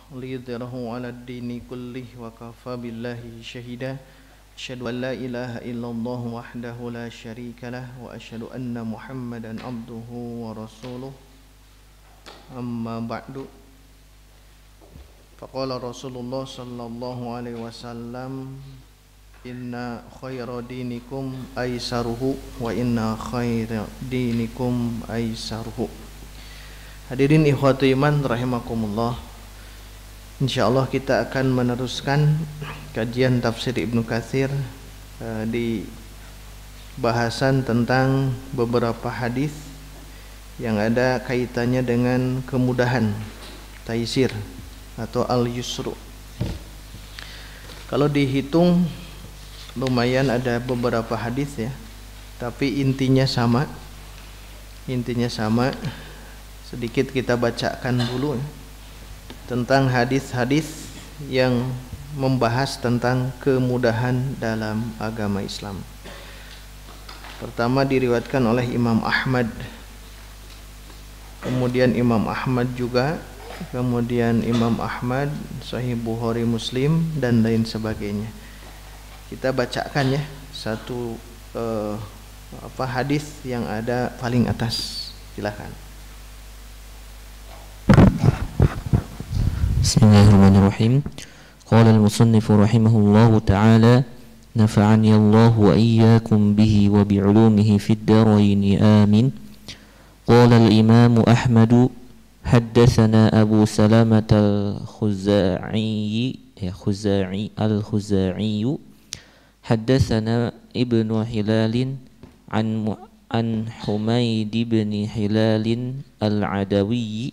liyudhhirahu 'alad dini kullih wa kafa billahi syahida. Asyhadu an la ilaha illallah wahdahu la syarikalah wa asyhadu anna Muhammadan abduhu wa rasuluh. Amma ba'du. Faqala Rasulullah sallallahu alaihi wasallam, inna khayra dinikum aisaruhu wa inna khayra dinikum aisaruhu. Hadirin ikhwatu iman rahimakumullah. Insyaallah kita akan meneruskan kajian tafsir Ibnu Katsir di bahasan tentang beberapa hadis yang ada kaitannya dengan kemudahan, taisir atau al-yusru. Kalau dihitung lumayan ada beberapa hadis ya, tapi intinya sama. Sedikit kita bacakan dulu ya, tentang hadis-hadis yang membahas tentang kemudahan dalam agama Islam. Pertama diriwayatkan oleh Imam Ahmad, kemudian Imam Ahmad juga, kemudian Imam Ahmad, Sahih Bukhari, Muslim dan lain sebagainya. Kita bacakan ya satu hadis yang ada paling atas. Silakan. Bismillahirrahmanirrahim. Qala al-musannif rahimahullahu ta'ala, nafa'ani Allah wa iyyakum bihi wa bi'ulumihi fid darain amin. Qala al-imam Ahmad haddatsana Abu Salamah al-Khuzai haddatsana Ibnu Hilal an Humaid ibn Hilal al-Adawi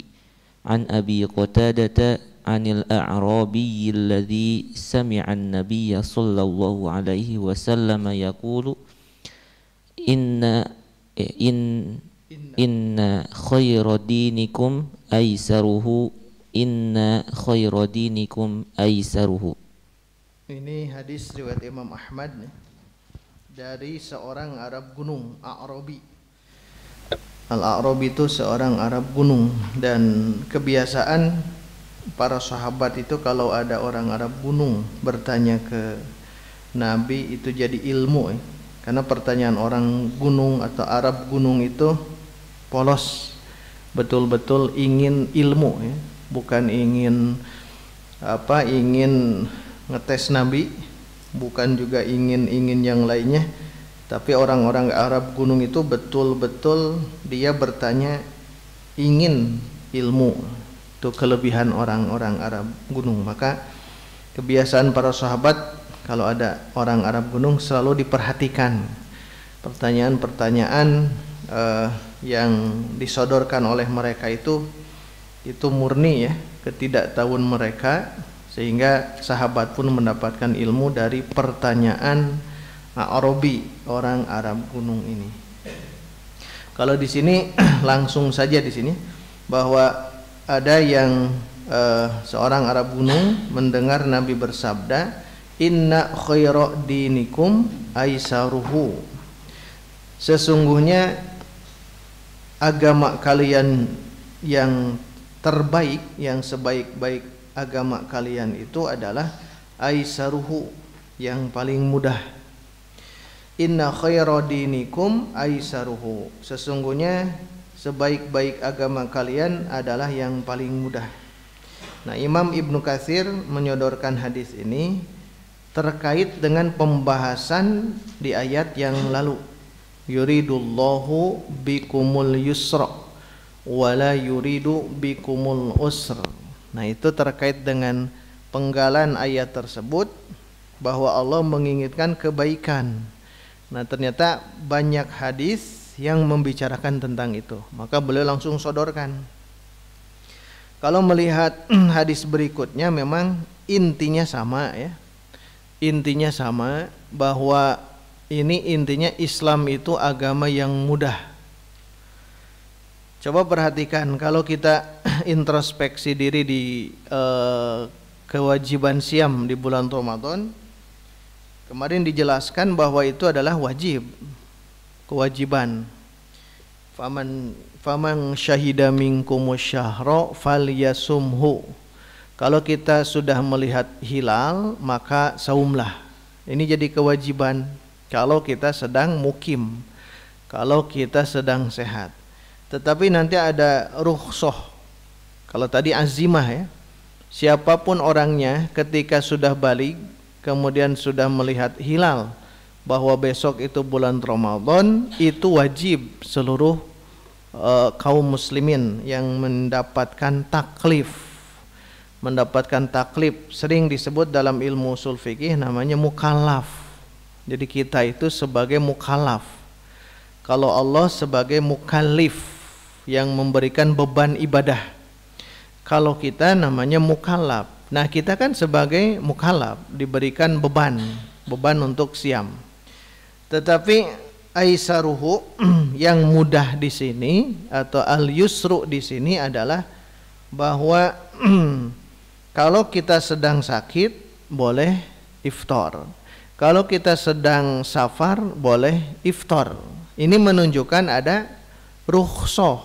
an Abi Qatadah anil a'rabi alladhi sami'a an-nabiy sallallahu alaihi wasallam yaqulu inna khayra dinikum aisaruhu Ini hadis riwayat Imam Ahmad dari seorang Arab gunung, A'rabi. Al-A'rabi itu seorang Arab gunung, dan kebiasaan para sahabat itu kalau ada orang Arab gunung bertanya ke Nabi itu jadi ilmu ya. Karena pertanyaan orang gunung atau Arab gunung itu polos, betul-betul ingin ilmu ya, bukan ingin ngetes Nabi, bukan juga ingin yang lainnya, tapi orang-orang Arab gunung itu betul-betul dia bertanya ingin ilmu. Itu kelebihan orang-orang Arab gunung. Maka kebiasaan para sahabat kalau ada orang Arab gunung selalu diperhatikan pertanyaan-pertanyaan yang disodorkan oleh mereka itu murni ya, ketidaktahuan mereka, sehingga sahabat pun mendapatkan ilmu dari pertanyaan Arabi, orang Arab gunung ini. Kalau di sini langsung saja di sini bahwa ada yang seorang Arab gunung mendengar Nabi bersabda, inna khayra dinikum aisaruhu. Sesungguhnya agama kalian yang terbaik, yang sebaik-baik agama kalian itu adalah aisaruhu, yang paling mudah. Inna khayra dinikum aisaruhu. Sesungguhnya sebaik-baik agama kalian adalah yang paling mudah. Nah, Imam Ibnu Katsir menyodorkan hadis ini terkait dengan pembahasan di ayat yang lalu. Yuridullahu bikumul yusra wa la yuridu bikumul usra. Nah, itu terkait dengan penggalan ayat tersebut bahwa Allah menginginkan kebaikan. Nah, ternyata banyak hadis yang membicarakan tentang itu, maka beliau langsung sodorkan. Kalau melihat hadis berikutnya memang intinya sama ya. Intinya sama, bahwa ini intinya Islam itu agama yang mudah. Coba perhatikan kalau kita introspeksi diri di kewajiban siam di bulan Ramadan. Kemarin dijelaskan bahwa itu adalah wajib, kewajiban. Faman syahida minkumus syahra falyasumhu. Kalau kita sudah melihat hilal, maka saumlah. Ini jadi kewajiban kalau kita sedang mukim, kalau kita sedang sehat. Tetapi nanti ada rukhsah. Kalau tadi azimah ya, siapapun orangnya ketika sudah balik, kemudian sudah melihat hilal bahwa besok itu bulan Ramadan, itu wajib seluruh kaum muslimin yang mendapatkan taklif. Mendapatkan taklif sering disebut dalam ilmu usul fikih namanya mukallaf. Jadi kita itu sebagai mukallaf. Kalau Allah sebagai mukallif yang memberikan beban ibadah. Kalau kita namanya mukallaf. Nah, kita kan sebagai mukallaf diberikan beban untuk siam. Tetapi aisaruhu yang mudah di sini atau al-yusru di sini adalah bahwa kalau kita sedang sakit boleh iftar. Kalau kita sedang safar boleh iftar. Ini menunjukkan ada rukhsah.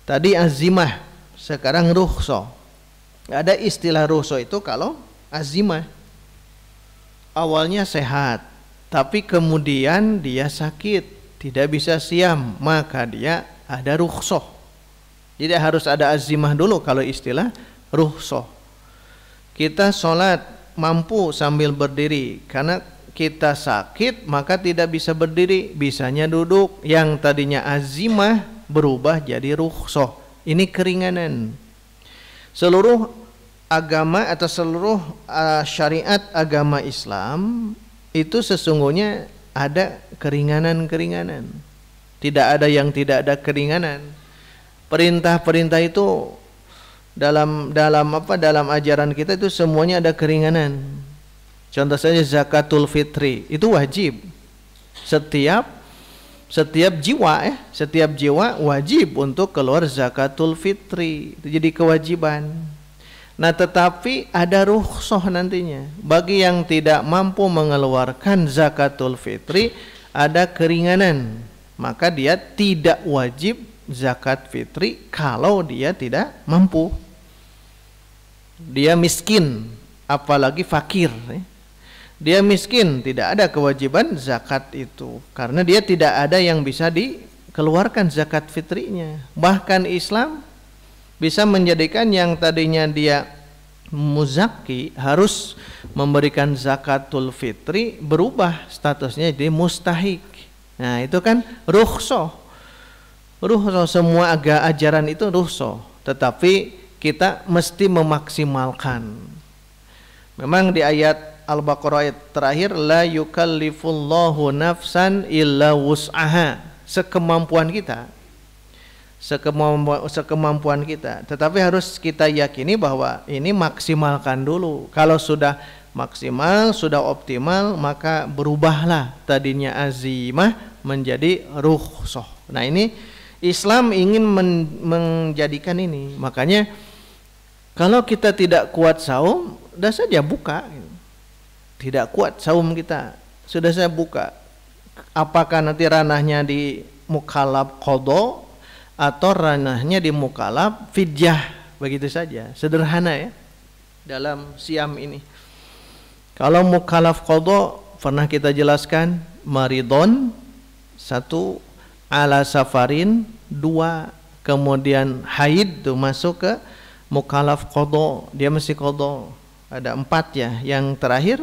Tadi azimah, sekarang rukhsah. Ada istilah rukhsah itu kalau azimah. Awalnya sehat, tapi kemudian dia sakit, tidak bisa siam, maka dia ada rukhsah. Jadi harus ada azimah dulu kalau istilah rukhsah. Kita sholat mampu sambil berdiri, karena kita sakit maka tidak bisa berdiri, bisanya duduk. Yang tadinya azimah berubah jadi rukhsah. Ini keringanan. Seluruh agama atau seluruh syariat agama Islam itu sesungguhnya ada keringanan-keringanan. Tidak ada yang tidak ada keringanan. Perintah-perintah itu dalam ajaran kita itu semuanya ada keringanan. Contoh saja zakatul fitri itu wajib. Setiap jiwa wajib untuk keluar zakatul fitri. Itu jadi kewajiban. Nah, tetapi ada rukhsah nantinya. Bagi yang tidak mampu mengeluarkan zakatul fitri, ada keringanan. Maka dia tidak wajib zakat fitri kalau dia tidak mampu. Dia miskin, apalagi fakir. Dia miskin, tidak ada kewajiban zakat itu. Karena dia tidak ada yang bisa dikeluarkan zakat fitrinya. Bahkan Islam bisa menjadikan yang tadinya dia muzaki harus memberikan zakatul fitri berubah statusnya jadi mustahik. Nah, itu kan rukhsah. Rukhsah, semua ajaran itu rukhsah, tetapi kita mesti memaksimalkan. Memang di ayat Al-Baqarah ayat terakhir la yukallifullahu nafsan illa wus'aha, sekemampuan kita. Sekemampuan kita, tetapi harus kita yakini bahwa ini maksimalkan dulu. Kalau sudah maksimal, sudah optimal, maka berubahlah tadinya azimah menjadi rukhsah. Nah, ini Islam ingin menjadikan ini. Makanya kalau kita tidak kuat saum, sudah saja buka. Tidak kuat saum kita, sudah saya buka. Apakah nanti ranahnya di mukallaf qadha atau ranahnya di mukallaf fidyah, begitu saja, sederhana ya dalam siam ini. Kalau mukallaf qadha pernah kita jelaskan, maridon 1, ala safarin 2, kemudian haid tuh masuk ke mukallaf qadha, dia mesti qadha. Ada 4 ya. Yang terakhir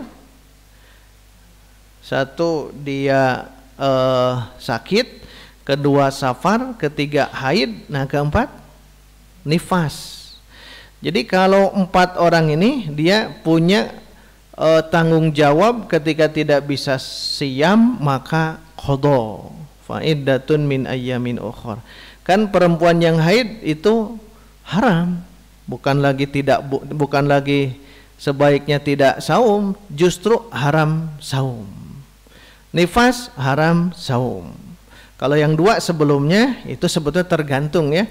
1 dia sakit, 2 safar, 3 haid, nah 4 nifas. Jadi kalau 4 orang ini dia punya tanggung jawab ketika tidak bisa siam maka qadha, fa'iddatun min ayyamin ukhra. Kan perempuan yang haid itu haram, bukan lagi sebaiknya tidak saum, justru haram saum. Nifas haram saum. Kalau yang 2 sebelumnya itu sebetulnya tergantung ya.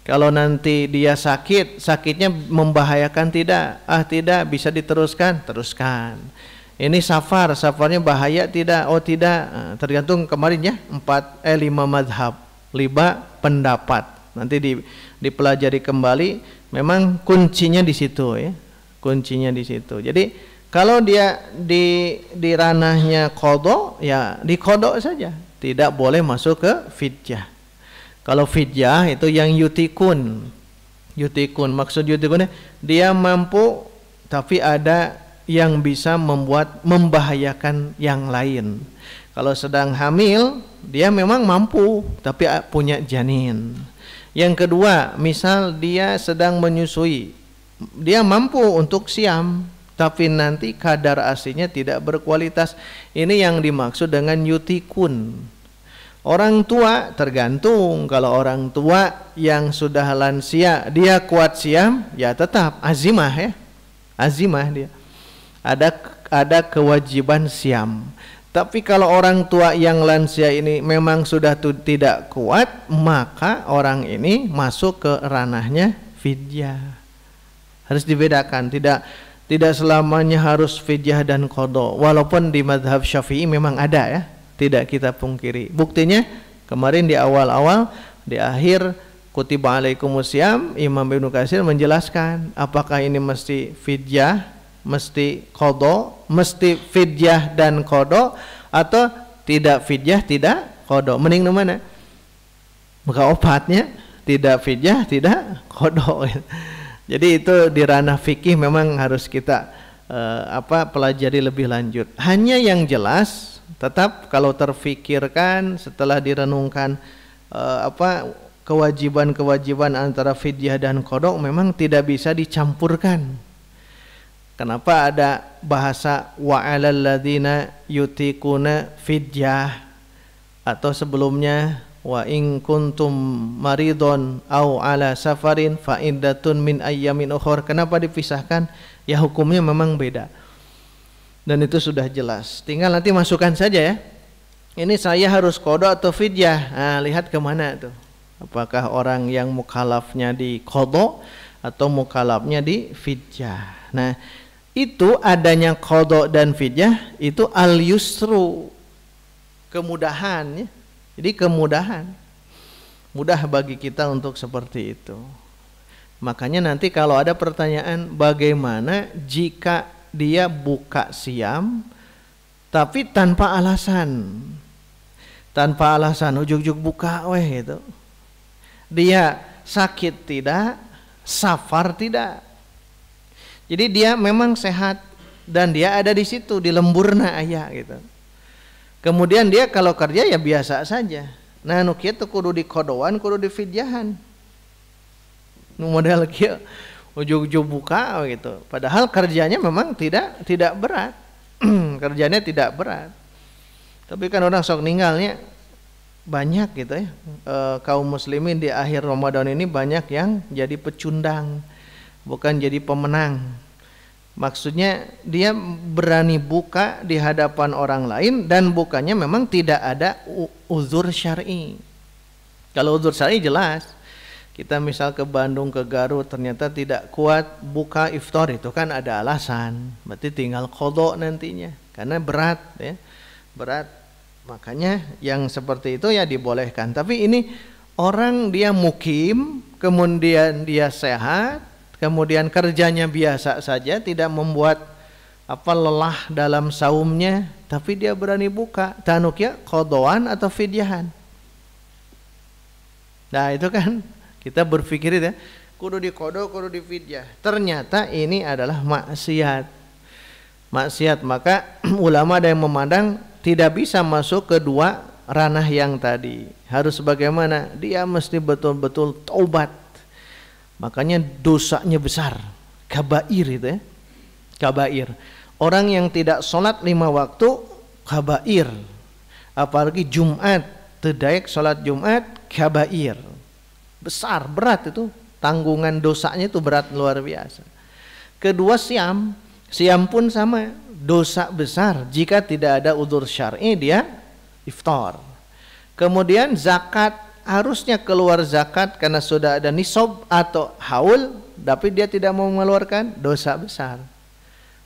Kalau nanti dia sakitnya membahayakan tidak? Tidak, bisa diteruskan, teruskan. Ini safarnya bahaya tidak? Oh tidak, tergantung kemarin ya 5 madhab, 5 pendapat. Nanti di dipelajari kembali, memang kuncinya di situ ya. Kuncinya di situ. Jadi kalau dia di ranahnya qadha, ya diqadha saja. Tidak boleh masuk ke fidyah. Kalau fidyah itu yang yutikun. Yutikun, maksud yutikun dia mampu tapi ada yang bisa membahayakan yang lain. Kalau sedang hamil, dia memang mampu tapi punya janin. Yang kedua, misal dia sedang menyusui, dia mampu untuk siam, tapi nanti kadar ASI-nya tidak berkualitas. Ini yang dimaksud dengan yutikun. Orang tua tergantung, kalau orang tua yang sudah lansia, dia kuat siam, ya tetap azimah ya. Azimah dia. Ada kewajiban siam. Tapi kalau orang tua yang lansia ini memang sudah tidak kuat, maka orang ini masuk ke ranahnya fidyah. Harus dibedakan, tidak selamanya harus fidyah dan qadha. Walaupun di mazhab Syafi'i memang ada ya, tidak kita pungkiri. Buktinya kemarin di awal-awal, di akhir kutiba alaikumusiyam, Imam Ibnu Katsir menjelaskan apakah ini mesti fidyah, mesti qadha, mesti fidyah dan qadha, atau tidak fidyah tidak qadha. Mending mana? Maka obatnya tidak fidyah tidak qadha. Jadi itu di ranah fikih memang harus kita pelajari lebih lanjut. Hanya yang jelas tetap kalau terfikirkan setelah direnungkan kewajiban-kewajiban antara fidyah dan qadha memang tidak bisa dicampurkan. Kenapa ada bahasa wa 'alal ladzina yutiquna fidyah, atau sebelumnya wa in kuntum maridon au ala safarin fa iddatun min ayyamin ukhur. Kenapa dipisahkan? Ya hukumnya memang beda. Dan itu sudah jelas. Tinggal nanti masukkan saja ya. Ini saya harus qadha atau fidyah. Nah, lihat kemana tuh. Apakah orang yang mukallafnya di qadha atau mukallafnya di fidyah. Nah, itu adanya qadha dan fidyah itu al-yusru, kemudahan ya. Jadi kemudahan, mudah bagi kita untuk seperti itu. Makanya nanti kalau ada pertanyaan bagaimana jika dia buka siam tapi tanpa alasan, ujuk-ujuk buka gitu. Dia sakit tidak, safar tidak. Jadi dia memang sehat dan dia ada di situ di lemburna ayah gitu. Kemudian dia kalau kerja ya biasa saja. Nah nu kieu teh kudu di qadhaan, kudu di fidyahan. Nu model kieu ujug-ujug buka gitu. Padahal kerjanya memang tidak berat. Kerjanya tidak berat. Tapi kan orang sok ninggalnya banyak gitu ya. Kaum muslimin di akhir Ramadan ini banyak yang jadi pecundang, bukan jadi pemenang. Maksudnya dia berani buka di hadapan orang lain dan bukanya memang tidak ada uzur syar'i. Kalau uzur syar'i jelas. Kita misal ke Bandung, ke Garut ternyata tidak kuat buka iftar, itu kan ada alasan. Berarti tinggal qadha nantinya karena berat ya. Berat. Makanya yang seperti itu ya dibolehkan. Tapi ini orang dia mukim, kemudian dia sehat, kemudian kerjanya biasa saja, tidak membuat lelah dalam saumnya, tapi dia berani buka. Tanuknya qadhaan atau fidyahan. Nah itu kan kita berpikir itu ya, kudu di qadha, kudu di fidyah. Ternyata ini adalah maksiat. Maksiat, maka ulama ada yang memandang tidak bisa masuk kedua ranah yang tadi. Harus bagaimana? Dia mesti betul-betul taubat. Makanya dosanya besar, kabair itu ya, kabair. Orang yang tidak sholat 5 waktu, kabair. Apalagi Jumat, tedaek sholat Jumat, kabair. Besar, berat itu, tanggungan dosanya itu berat luar biasa. Kedua siam pun sama, dosa besar. Jika tidak ada udzur syar'i dia iftar. Kemudian zakat, harusnya keluar zakat karena sudah ada nisab atau haul, tapi dia tidak mau mengeluarkan, dosa besar.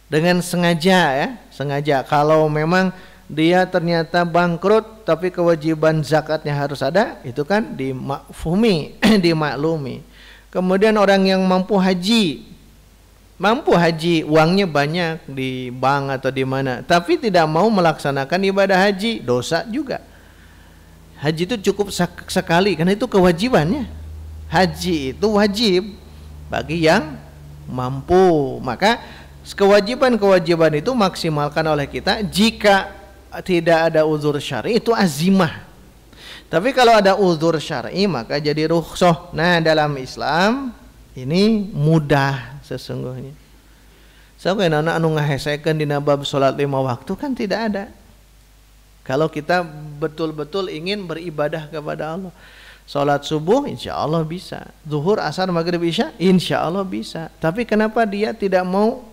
Dengan sengaja ya, sengaja. Kalau memang dia ternyata bangkrut tapi kewajiban zakatnya harus ada, itu kan dimafhumi, dimaklumi. Kemudian orang yang mampu haji, uangnya banyak di bank atau di mana, tapi tidak mau melaksanakan ibadah haji, dosa juga. Haji itu cukup sekali karena itu kewajibannya. Haji itu wajib bagi yang mampu. Maka kewajiban-kewajiban itu maksimalkan oleh kita. Jika tidak ada uzur syar'i itu azimah. Tapi kalau ada uzur syar'i maka jadi rukhsah. Nah, dalam Islam ini mudah sesungguhnya. Sampai anak anu ngahesekeun dina bab salat 5 waktu kan tidak ada. Kalau kita betul-betul ingin beribadah kepada Allah. Salat subuh insya Allah bisa. Zuhur, asar, maghrib, isya insya Allah bisa. Tapi kenapa dia tidak mau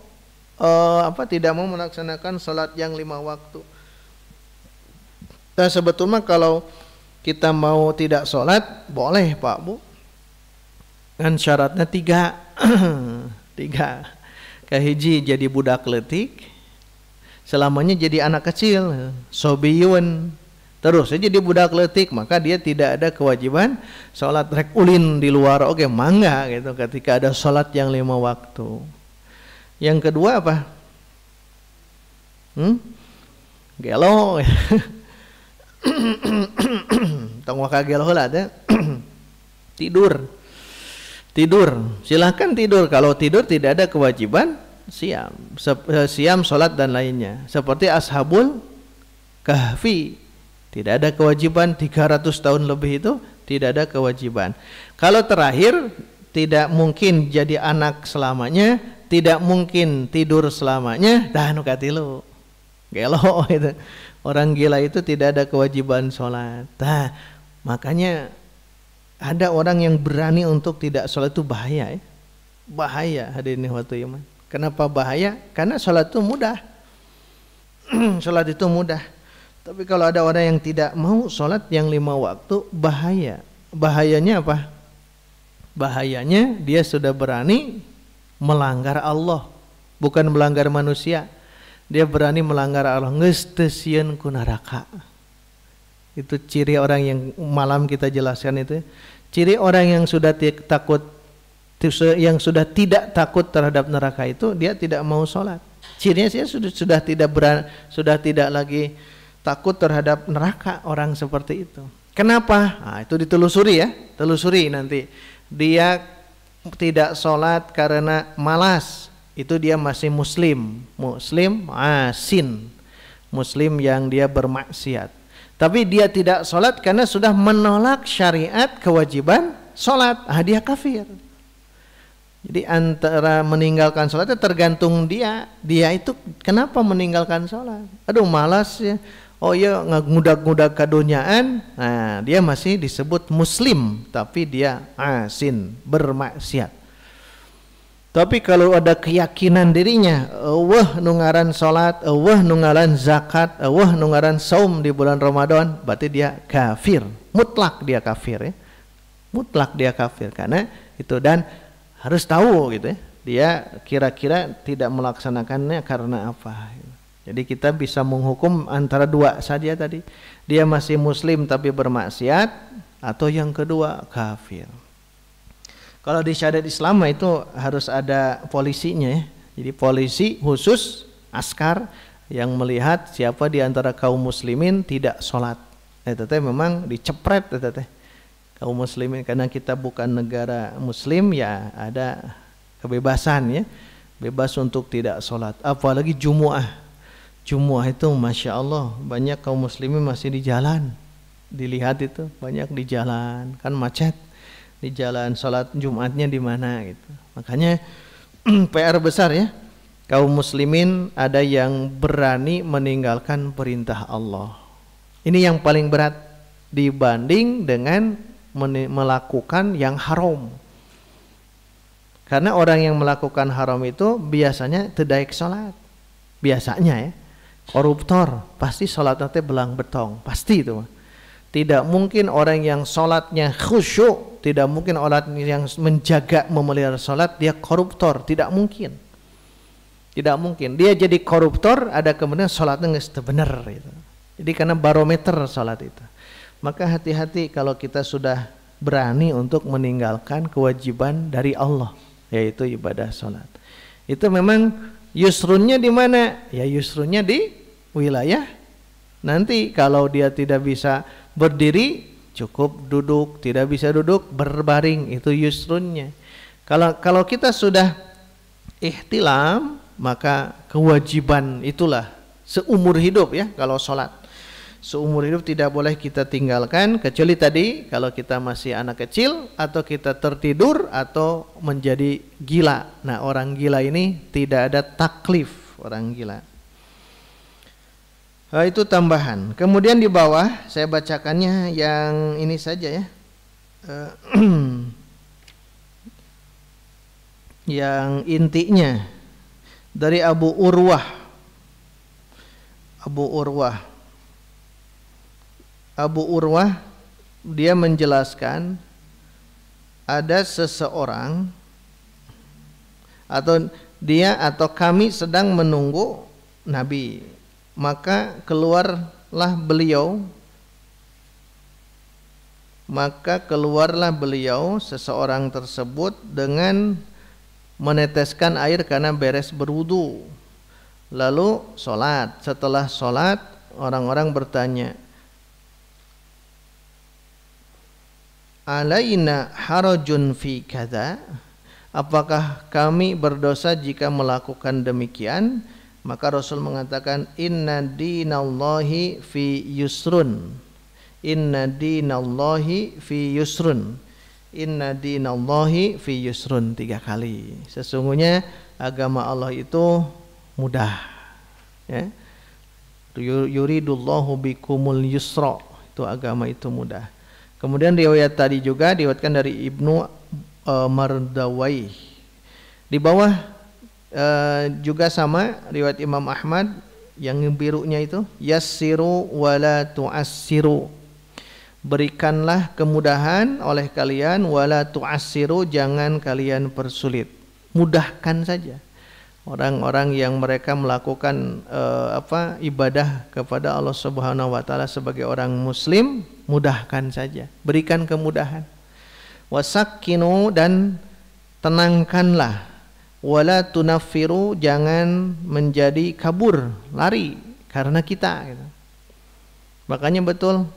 tidak mau melaksanakan salat yang 5 waktu? Nah, sebetulnya kalau kita mau tidak salat boleh Pak Bu. Kan syaratnya 3. 3. Kahiji jadi budak leutik. Selamanya jadi anak kecil, sobiyun. Terus jadi budak leutik, maka dia tidak ada kewajiban salat rek ulin di luar. Oke, mangga gitu ketika ada salat yang 5 waktu. Yang kedua apa? Gelo. Tong waka gelo heula teh. Tidur. Silahkan tidur. Kalau tidur tidak ada kewajiban siam salat dan lainnya. Seperti ashabul kahfi, tidak ada kewajiban 300 tahun lebih itu tidak ada kewajiban. Kalau terakhir tidak mungkin jadi anak selamanya, tidak mungkin tidur selamanya, dah nu katilu. Gelo itu. Orang gila itu tidak ada kewajiban salat. Nah, makanya ada orang yang berani untuk tidak sholat itu bahaya ya. Bahaya hadirin waktu iman. Kenapa bahaya? Karena sholat itu mudah. Sholat itu mudah. Tapi kalau ada orang yang tidak mau sholat yang 5 waktu, bahaya. Bahayanya apa? Bahayanya dia sudah berani melanggar Allah, bukan melanggar manusia. Dia berani melanggar Allah, geus teu sieun ku neraka. Itu ciri orang yang malam kita jelaskan itu. Ciri orang yang sudah takut, yang sudah tidak takut terhadap neraka itu dia tidak mau sholat. Cirinya dia sudah tidak lagi takut terhadap neraka orang seperti itu. Kenapa? Nah, itu ditelusuri ya, telusuri nanti. Dia tidak sholat karena malas. Itu dia masih muslim asin, muslim yang dia bermaksiat. Tapi dia tidak sholat karena sudah menolak syariat kewajiban sholat. Dia kafir. Jadi antara meninggalkan sholat itu tergantung dia. Dia itu kenapa meninggalkan sholat? Aduh malas ya. Oh ya ngudak-ngudak kadonyaan. Nah dia masih disebut muslim. Tapi dia asin, bermaksiat. Tapi kalau ada keyakinan dirinya, nungaran salat, nungaran zakat, nungaran saum di bulan Ramadan, berarti dia kafir. Mutlak dia kafir ya. Mutlak dia kafir karena itu, dan harus tahu gitu ya. Dia kira-kira tidak melaksanakannya karena apa. Jadi kita bisa menghukum antara dua saja tadi. Dia masih muslim tapi bermaksiat, atau yang kedua kafir. Kalau di syariat Islam itu harus ada polisinya ya. Jadi polisi khusus, askar yang melihat siapa di antara kaum muslimin tidak sholat. Itu memang dicepret itu kaum muslimin, karena kita bukan negara muslim ya, ada kebebasan ya. Bebas untuk tidak sholat. Apalagi Jumu'ah. Jumu'ah itu Masya Allah banyak kaum muslimin masih di jalan. Dilihat itu banyak di jalan, kan macet. Di jalan, sholat Jumatnya di mana gitu. Makanya PR besar ya. Kaum muslimin ada yang berani meninggalkan perintah Allah. Ini yang paling berat dibanding dengan melakukan yang haram. Karena orang yang melakukan haram itu biasanya tedaik sholat. Biasanya ya. Koruptor pasti sholatnya belang betong. Pasti itu. Tidak mungkin orang yang sholatnya khusyuk, tidak mungkin orang yang menjaga memelihara sholat dia koruptor, tidak mungkin. Tidak mungkin. Dia jadi koruptor, ada kemudian sholatnya nggak benar gitu. Jadi karena barometer sholat itu. Maka hati-hati kalau kita sudah berani untuk meninggalkan kewajiban dari Allah, yaitu ibadah sholat. Itu memang yusrunnya di mana? Ya yusrunnya di wilayah nanti kalau dia tidak bisa berdiri cukup duduk, tidak bisa duduk berbaring, itu yusrunnya. Kalau kita sudah ihtilam, maka kewajiban itulah seumur hidup ya. Kalau sholat seumur hidup tidak boleh kita tinggalkan, kecuali tadi kalau kita masih anak kecil atau kita tertidur atau menjadi gila. Nah, orang gila ini tidak ada taklif, orang gila. Itu tambahan. Kemudian di bawah saya bacakannya yang ini saja ya. Yang intinya dari Abu Urwah. Abu Urwah dia menjelaskan ada seseorang atau dia atau kami sedang menunggu Nabi, maka keluarlah beliau seseorang tersebut dengan meneteskan air karena beres berwudu, lalu sholat. Setelah sholat orang-orang bertanya, alaina harajun fi kadza, apakah kami berdosa jika melakukan demikian? Maka Rasul mengatakan, inna dinallahi fi yusrun, inna dinallahi fi yusrun, inna dinallahi fi yusrun, 3 kali. Sesungguhnya agama Allah itu mudah ya. Yuridullahu bikumul yusra, itu agama itu mudah. Kemudian riwayat tadi juga diriwayatkan dari Ibnu Mardawai. Di bawah juga sama riwayat Imam Ahmad yang birunya itu, yassiru wala tu'assiru, berikanlah kemudahan oleh kalian, wala tu'assiru, jangan kalian persulit. Mudahkan saja. Orang-orang yang mereka melakukan ibadah kepada Allah Subhanahu wa taala sebagai orang muslim, mudahkan saja, berikan kemudahan. Wasakkinu, dan tenangkanlah. Wala tunaffiru, jangan menjadi kabur, lari karena kita gitu. Makanya betul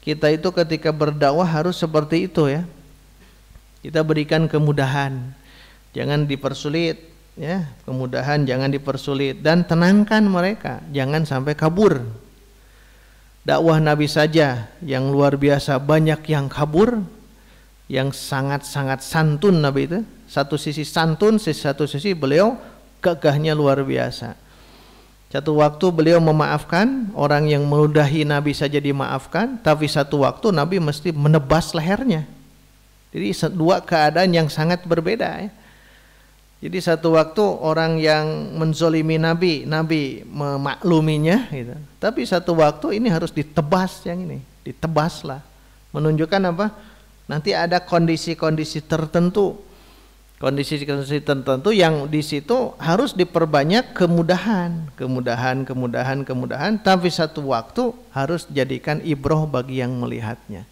kita itu ketika berdakwah harus seperti itu ya. Kita berikan kemudahan, jangan dipersulit ya, kemudahan jangan dipersulit, dan tenangkan mereka, jangan sampai kabur. Dakwah Nabi saja yang luar biasa banyak yang kabur, yang sangat-sangat santun Nabi itu. Satu sisi santun, satu sisi beliau gagahnya luar biasa. Satu waktu beliau memaafkan orang yang meludahi Nabi saja dimaafkan, tapi satu waktu Nabi mesti menebas lehernya. Jadi 2 keadaan yang sangat berbeda ya. Jadi satu waktu orang yang menzolimi Nabi memakluminya gitu. Tapi satu waktu ini harus ditebas, yang ini ditebaslah. Menunjukkan apa? Nanti ada kondisi-kondisi tertentu. Kondisi-kondisi tertentu yang di situ harus diperbanyak kemudahan, tapi satu waktu harus jadikan ibroh bagi yang melihatnya.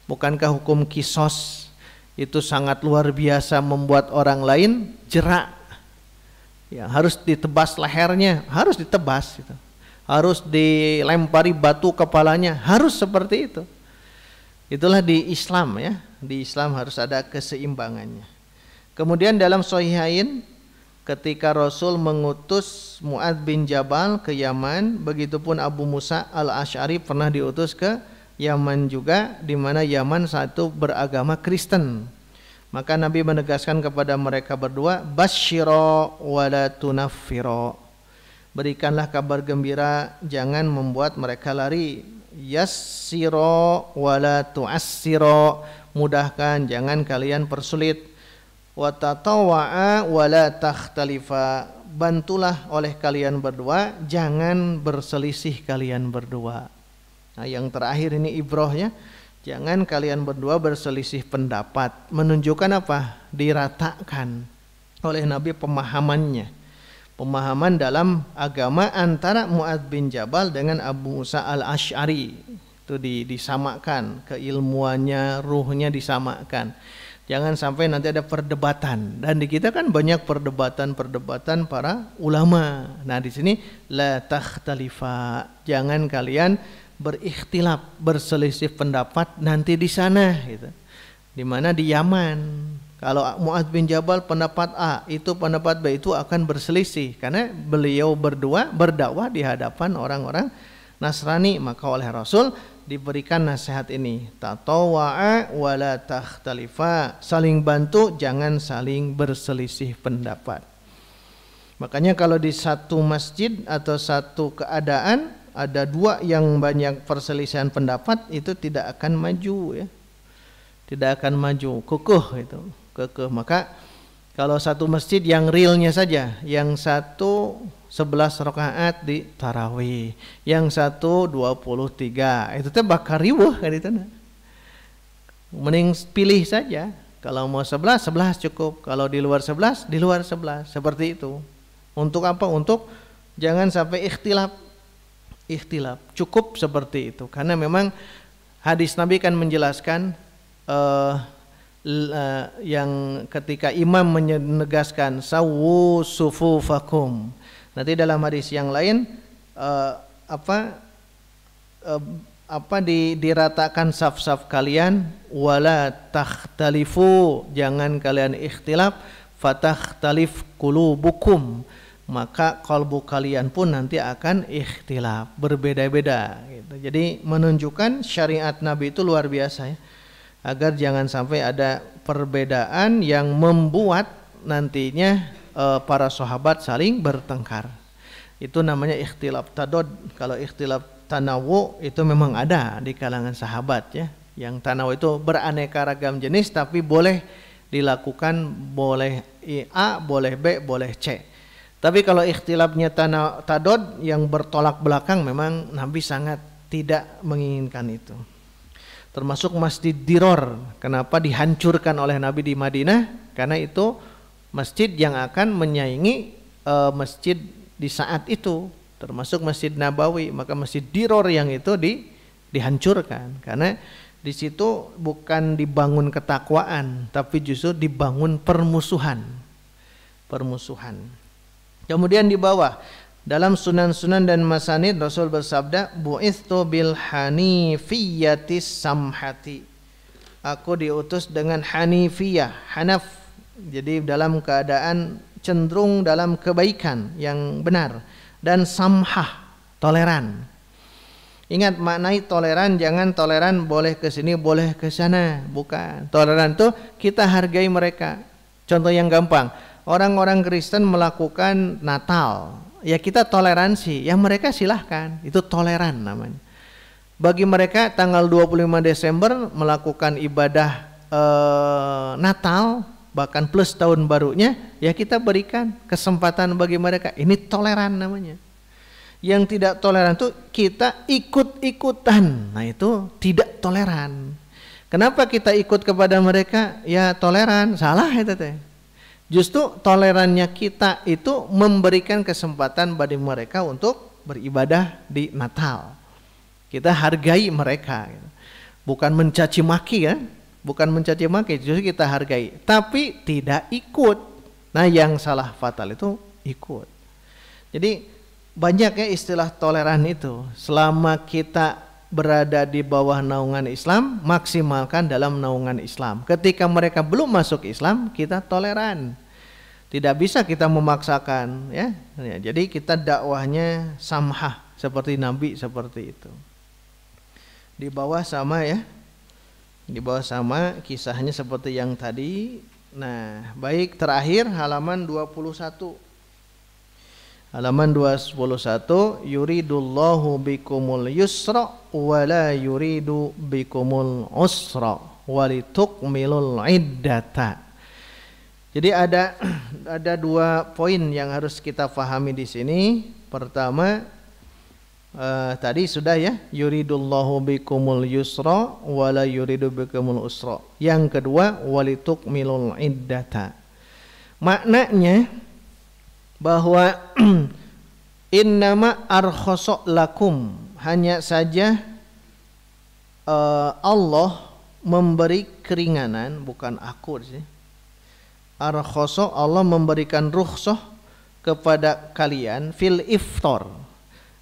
Bukankah hukum kisos itu sangat luar biasa membuat orang lain jerak? Ya, harus ditebas lehernya, harus ditebas gitu. Harus dilempari batu kepalanya, harus seperti itu. Itulah di Islam ya. Di Islam harus ada keseimbangannya. Kemudian dalam Sahihain ketika Rasul mengutus Mu'adz bin Jabal ke Yaman, begitupun Abu Musa al-Asy'ari pernah diutus ke Yaman juga, di mana Yaman saat itu beragama Kristen. Maka Nabi menegaskan kepada mereka berdua, basyira wala tunaffira, berikanlah kabar gembira, jangan membuat mereka lari. Yassira wala tu'assira, mudahkan, jangan kalian persulit. Wa tatawwa'a wala takhtalifa, bantulah oleh kalian berdua, jangan berselisih kalian berdua. Nah, yang terakhir ini ibrohnya, jangan kalian berdua berselisih pendapat. Menunjukkan apa? Diratakan oleh Nabi pemahamannya. Pemahaman dalam agama antara Mu'adz bin Jabal dengan Abu Musa al-Asy'ari. Itu disamakan, keilmuannya, ruhnya disamakan. Jangan sampai nanti ada perdebatan. Dan di kita kan banyak perdebatan para ulama. Nah di sini la takhtalifa, jangan kalian berikhtilaf, berselisih pendapat nanti di sana gitu. Di mana di Yaman. Kalau Mu'adz bin Jabal pendapat A, itu pendapat B, itu akan berselisih karena beliau berdua berdakwah di hadapan orang-orang Nasrani. Maka oleh Rasul diberikan nasihat ini, tatawa'a wala takhtalifa, saling bantu, jangan saling berselisih pendapat. Makanya kalau di satu masjid atau satu keadaan ada dua yang banyak perselisihan pendapat, itu tidak akan maju ya. Tidak akan maju, kukuh itu, kekeh. Maka kalau satu masjid yang realnya saja, yang satu 11 rakaat di tarawih, yang satu 23, itu teh bakal riweuh kan itu. Mending pilih saja. Kalau mau 11 cukup, kalau di luar 11 seperti itu. Untuk apa? Untuk jangan sampai ikhtilaf. Cukup seperti itu. Karena memang hadis Nabi kan menjelaskan yang ketika imam menegaskan sawu sufufakum. Nanti dalam hadis yang lain diratakan saf-saf kalian, wala takhtalifu, jangan kalian ikhtilaf, fatakhtalif qulubukum, maka kalbu kalian pun nanti akan ikhtilaf, berbeda-beda gitu. Jadi menunjukkan syariat Nabi itu luar biasa ya, agar jangan sampai ada perbedaan yang membuat nantinya para sahabat saling bertengkar. Itu namanya ikhtilaf tadod. Kalau ikhtilaf tanawu itu memang ada di kalangan sahabat ya. Yang tanawu itu beraneka ragam jenis tapi boleh dilakukan, boleh A, boleh B, boleh C. Tapi kalau ikhtilafnya tadod yang bertolak belakang, memang Nabi sangat tidak menginginkan itu. Termasuk Masjid Diror. Kenapa dihancurkan oleh Nabi di Madinah? Karena itu masjid yang akan menyaingi masjid di saat itu, termasuk Masjid Nabawi. Maka Masjid Diror yang itu dihancurkan karena di situ bukan dibangun ketakwaan, tapi justru dibangun permusuhan. Kemudian di bawah dalam Sunan-Sunan dan Masanid Rasul bersabda, bu'ithu bil hanifiyatis samhati, aku diutus dengan hanifiyah, hanaf. Jadi dalam keadaan cenderung dalam kebaikan yang benar, dan samhah, toleran. Ingat maknai toleran, jangan toleran boleh ke sini, boleh ke sana, bukan. Toleran itu kita hargai mereka. Contoh yang gampang, orang-orang Kristen melakukan Natal, ya kita toleransi, yang mereka silahkan, itu toleran namanya. Bagi mereka tanggal 25 Desember melakukan ibadah Natal, bahkan plus tahun barunya, ya kita berikan kesempatan bagi mereka. Ini toleran namanya. Yang tidak toleran itu kita ikut-ikutan. Nah itu tidak toleran. Kenapa kita ikut kepada mereka? Ya toleran, salah itu teh. Justru tolerannya kita itu memberikan kesempatan bagi mereka untuk beribadah di Natal. Kita hargai mereka, bukan mencaci maki ya. Bukan mencaci maki, justru kita hargai, tapi tidak ikut. Nah yang salah fatal itu ikut. Jadi banyak ya istilah toleran itu. Selama kita berada di bawah naungan Islam, maksimalkan dalam naungan Islam. Ketika mereka belum masuk Islam, kita toleran. Tidak bisa kita memaksakan ya. Jadi kita dakwahnya samhah seperti Nabi, seperti itu. Di bawah sama ya. Di bawah sama, kisahnya seperti yang tadi. Nah, baik, terakhir halaman 21. Halaman 21, yuridullahu bikumul yusra wa la yuridu bikumul usra walitukmilul iddata. Jadi ada dua poin yang harus kita pahami di sini. Pertama, tadi sudah ya, yuridullahu bikumul yusra wa la yuridu bikumul usra. Yang kedua, walitukmilul iddata. Maknanya bahwa innama arkhasa lakum, hanya saja Allah memberi keringanan, bukan aku sih. Ar-khoso, Allah memberikan rukhsah kepada kalian fil iftar,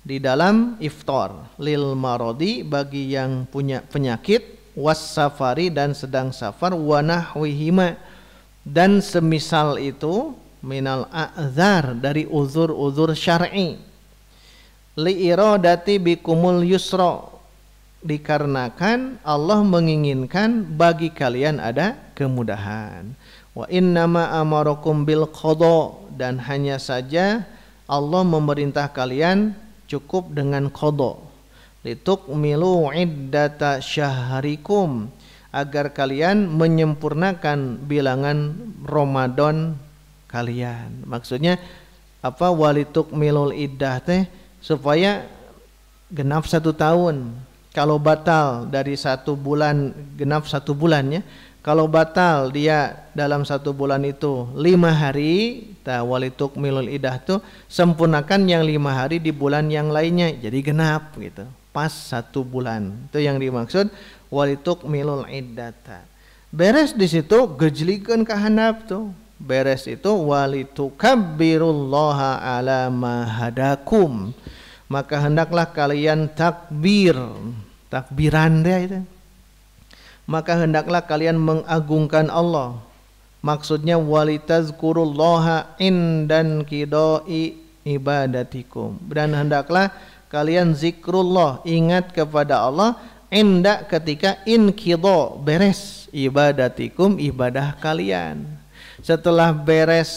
di dalam iftar, lil marodi, bagi yang punya penyakit, was safari, dan sedang safar, wa nahwihima, dan semisal itu, minal a'zar, dari uzur-uzur syar'i, li iradati bikumul yusra, dikarenakan Allah menginginkan bagi kalian ada kemudahan. Wa innama amarakum bil qada, dan hanya saja Allah memerintah kalian cukup dengan qada. Litukmilu iddata syahrikum, agar kalian menyempurnakan bilangan Ramadan kalian. Maksudnya apa? Walitukmilul iddah teh supaya genap 1 tahun. Kalau batal dari 1 bulan, genap 1 bulannya. Kalau batal dia dalam 1 bulan itu 5 hari, walitukmilul iddah tuh sempurnakan yang 5 hari di bulan yang lainnya, jadi genap gitu, pas 1 bulan. Itu yang dimaksud walitukmilul iddata. Beres di situ gejlikeun ka handap tuh. Beres itu walitukabbirullaha ala ma hadakum, maka hendaklah kalian takbir, takbiran dia itu. Maka hendaklah kalian mengagungkan Allah. Maksudnya walitazkurullaha indan qidai ibadatikum, dan hendaklah kalian zikrullah, ingat kepada Allah, inda, ketika inqidha, beres, ibadatikum, ibadah kalian. Setelah beres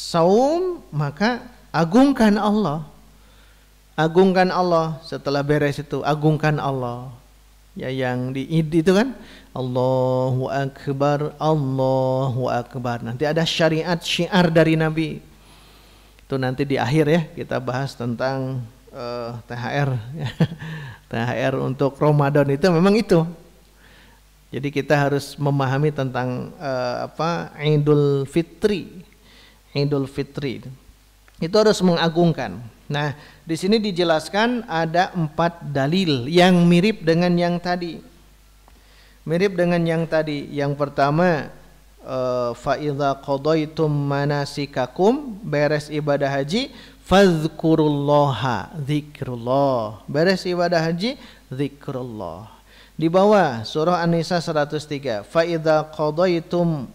saum, maka agungkan Allah. Agungkan Allah. Setelah beres itu agungkan Allah. Ya, yang di Id itu kan Allahu Akbar, Allahu Akbar. Nanti ada syariat syiar dari Nabi. Itu nanti di akhir ya kita bahas tentang THR. THR untuk Ramadan itu memang itu. Jadi kita harus memahami tentang Idul Fitri. Idul Fitri itu harus mengagungkan. Nah, di sini dijelaskan ada 4 dalil yang mirip dengan yang tadi. Mirip dengan yang tadi. Yang pertama, fa idza qadaitum manasikakum, beres ibadah haji, fadzkurullaha, zikrullah. Beres ibadah haji, zikrullah. Di bawah surah An-Nisa 103, fa idza qadaitum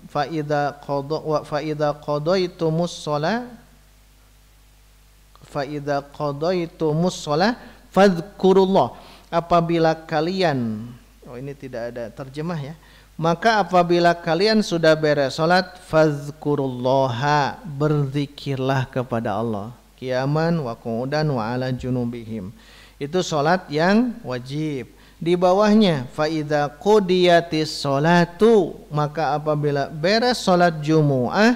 shalah fadzkurullah. Apabila kalian, ini tidak ada terjemah ya, maka apabila kalian sudah beres salat, fadzkurullaha, berzikirlah kepada Allah, qiyaman wa qu'udan wa ala junubihim. Itu salat yang wajib. Di bawahnya, fa idza qudiyatis sholatu, maka apabila beres salat Jumu'ah,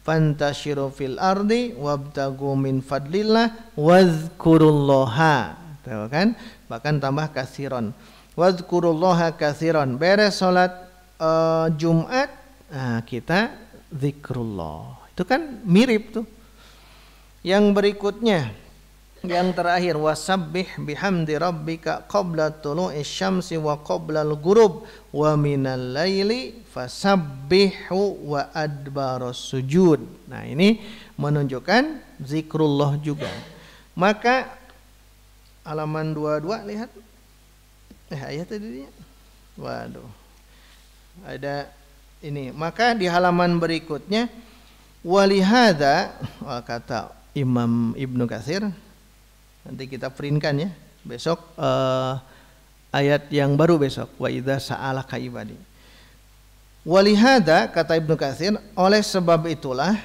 fantashiru fil ardi wabtagu min fadlillah wazkurullaha. Tahu kan? Bahkan tambah kasiron. Wazkurullaha kasiron. Beres salat Jumat, nah kita zikrullah. Itu kan mirip tuh. Yang berikutnya, yang terakhir, wasabbih bihamdi rabbika qabla tulu'i syamsi wa qablal ghurub wa minal laili fasabbihu wa adbaros sujud. Nah, ini menunjukkan zikrullah juga. Maka halaman 22 lihat. Ayat tadi. Waduh. Ada ini. Maka di halaman berikutnya, walihada, kata Imam Ibnu Katsir, nanti kita printkan ya besok, ayat yang baru besok, wa idza sa'alaka ibadi. Walihada, kata Ibnu Katsir, oleh sebab itulah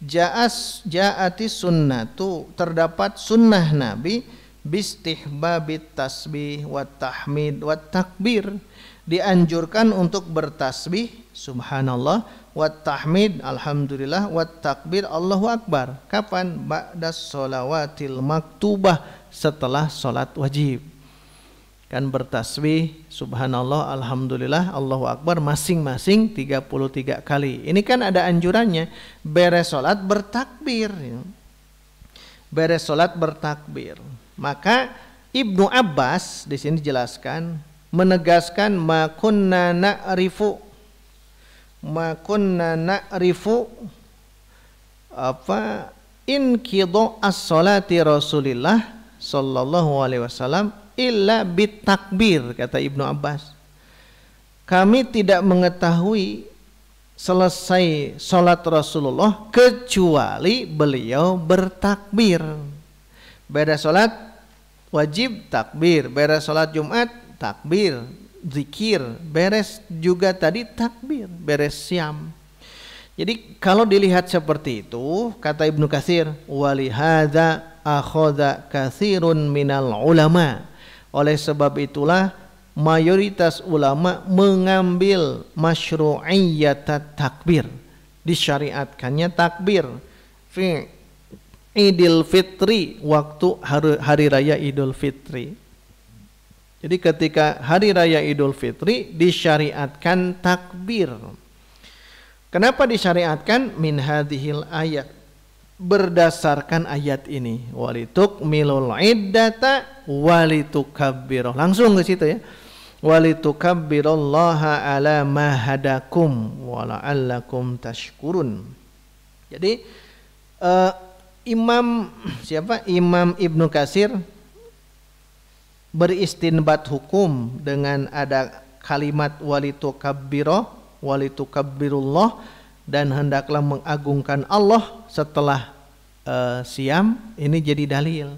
ja'ati sunnatu, terdapat sunnah Nabi, bistihbabit tasbih wa tahmid wa takbir, dianjurkan untuk bertasbih subhanallah, wa tahmid alhamdulillah, wa takbir Allahu akbar. Kapan? Ba'das sholawatil maktubah, setelah salat wajib. Kan bertasbih subhanallah, alhamdulillah, Allahu akbar masing-masing 33 kali. Ini kan ada anjurannya, beres salat bertakbir. Beres salat bertakbir. Maka Ibnu Abbas di sini jelaskan, menegaskan ma kunna na'rifu apa inqidha as-salati Rasulillah sallallahu alaihi wasallam illa bitakbir, kata Ibnu Abbas. Kami tidak mengetahui selesai salat Rasulullah kecuali beliau bertakbir. Beres salat wajib takbir, beres salat Jumat takbir, zikir, beres juga tadi takbir, beres siam. Jadi kalau dilihat seperti itu, kata Ibnu Katsir, walihadza akhadha katsirun minal ulama. Oleh sebab itulah mayoritas ulama mengambil masyru'iyyat takbir, disyariatkannya takbir fi Idul Fitri, waktu hari raya Idul Fitri. Jadi ketika hari raya Idul Fitri disyariatkan takbir. Kenapa disyariatkan? Min hadhil ayat, berdasarkan ayat ini, walitukmilul iddata walitukabbiruh. Langsung ke situ ya. Walitukabbirullaha ala ma hadakum wala'allakum tashkurun. Jadi Imam Ibnu Katsir beristinbat hukum dengan ada kalimat walitukabbirullah dan hendaklah mengagungkan Allah setelah siam. Ini jadi dalil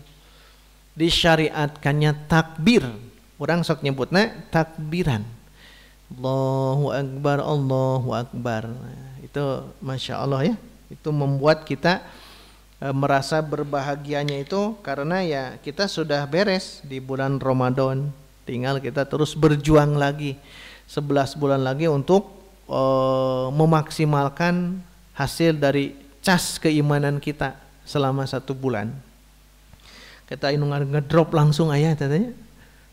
disyariatkannya takbir. Orang sok nyebutnya takbiran, Allahu Akbar, Allahu Akbar. Nah, itu Masya Allah ya. Itu membuat kita merasa berbahagianya itu karena ya kita sudah beres di bulan Ramadan, tinggal kita terus berjuang lagi 11 bulan lagi untuk memaksimalkan hasil dari cas keimanan kita selama 1 bulan. Kita ngedrop langsung ayat katanya.